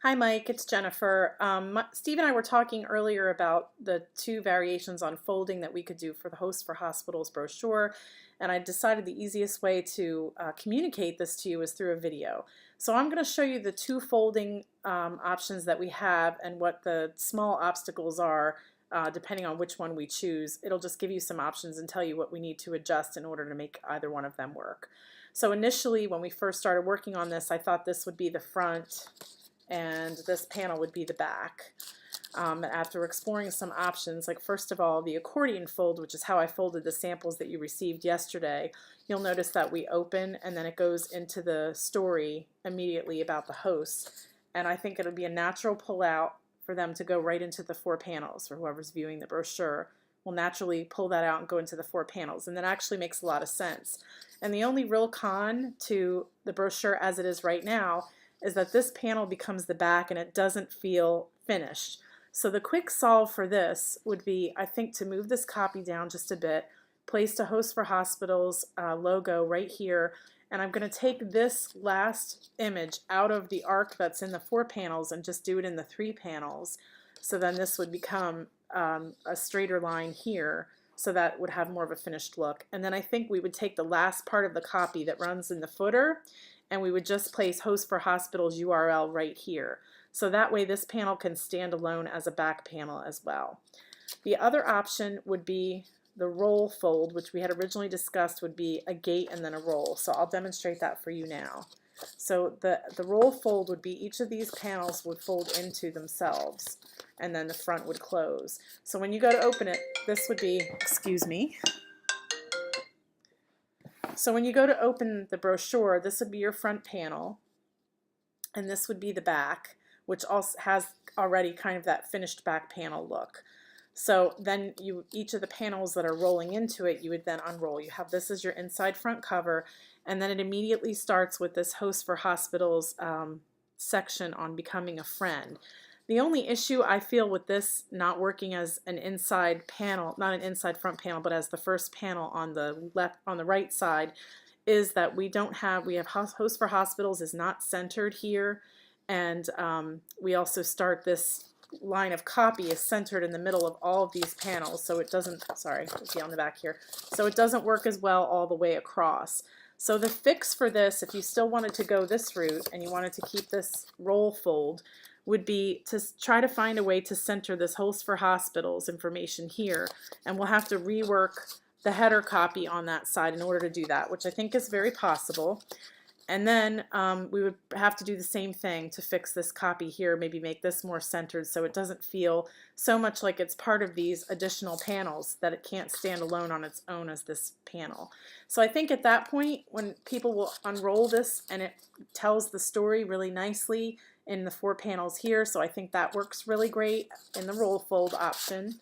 Hi, Mike. It's Jennifer. Steve and I were talking earlier about the two variations on folding that we could do for the Hosts for Hospitals brochure, and I decided the easiest way to communicate this to you is through a video. So I'm going to show you the two folding options that we have and what the small obstacles are depending on which one we choose. It'll just give you some options and tell you what we need to adjust in order to make either one of them work. So initially, when we first started working on this, I thought this would be the front and this panel would be the back. After exploring some options, like first of all the accordion fold, which is how I folded the samples that you received yesterday, you'll notice that we open and then it goes into the story immediately about the hosts, and I think it'll be a natural pull out for them to go right into the four panels. For whoever's viewing the brochure will naturally pull that out and go into the four panels, and that actually makes a lot of sense. And the only real con to the brochure as it is right now is that this panel becomes the back and it doesn't feel finished. So the quick solve for this would be, I think, to move this copy down just a bit, place the Hosts for Hospitals logo right here, and I'm going to take this last image out of the arc that's in the four panels and just do it in the three panels. So then this would become a straighter line here, so that would have more of a finished look. And then I think we would take the last part of the copy that runs in the footer and we would just place Hosts for Hospitals URL right here. So that way this panel can stand alone as a back panel as well. The other option would be the roll fold, which we had originally discussed would be a gate and then a roll. So I'll demonstrate that for you now. So the roll fold would be each of these panels would fold into themselves and then the front would close. So when you go to open it, this would be, excuse me, so when you go to open the brochure, this would be your front panel, and this would be the back, which also has already kind of that finished back panel look. So then each of the panels that are rolling into it, you would then unroll. You have this as your inside front cover, and then it immediately starts with this Hosts for Hospitals section on becoming a friend. The only issue I feel with this not working as an inside panel, not an inside front panel, but as the first panel on the right side, is that we have Hosts for Hospitals is not centered here, and we also start this line of copy is centered in the middle of all of these panels, so it doesn't, sorry, see on the back here, so it doesn't work as well all the way across. So the fix for this, if you still wanted to go this route and you wanted to keep this roll fold, would be to try to find a way to center this Hosts for Hospitals information here, and we'll have to rework the header copy on that side in order to do that, which I think is very possible. And then we would have to do the same thing to fix this copy here, maybe make this more centered so it doesn't feel so much like it's part of these additional panels that it can't stand alone on its own as this panel. So I think at that point, when people will unroll this and it tells the story really nicely in the four panels here, so I think that works really great in the roll fold option.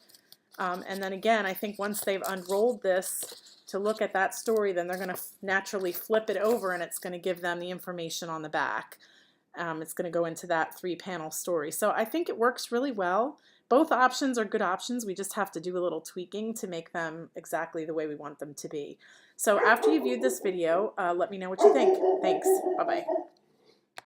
And then again, I think once they've unrolled this to look at that story, then they're going to naturally flip it over and it's going to give them the information on the back. It's going to go into that three panel story. So I think it works really well. Both options are good options. We just have to do a little tweaking to make them exactly the way we want them to be. So after you viewed this video, let me know what you think. Thanks. Bye-bye.